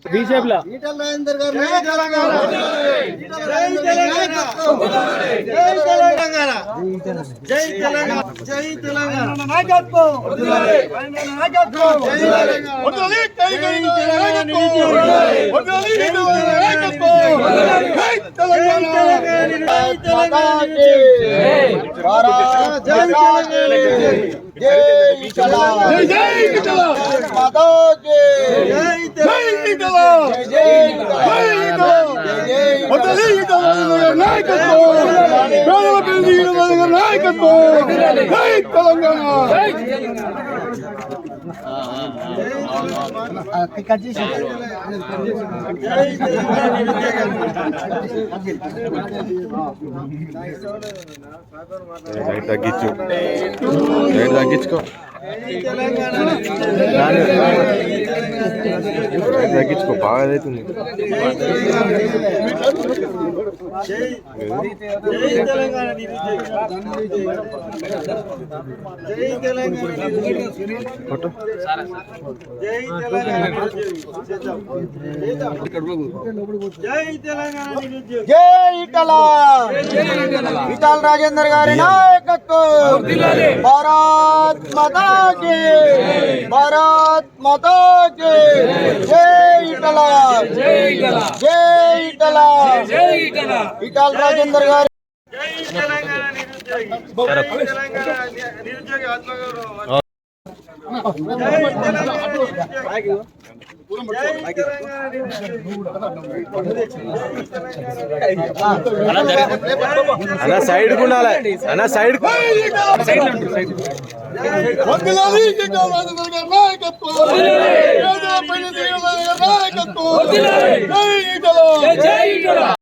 బీజేపీలో జై తెలంగాణ జై తెలంగాణ నాయకత్వం నాయకత్వం తగ్గించుకో తగ్గించుకో బాగా అవుతుంది. ఈటల రాజేందర్ గారి నాయకత్వం. భారత్ మాతా కీ భారత్ మాతా కీ జై ఈటల జై ఈటల ఈటల రాజేందర్ గారి అన్న సైడ్ ఉండాలి అన్న సైడ్ నాయకత్వం.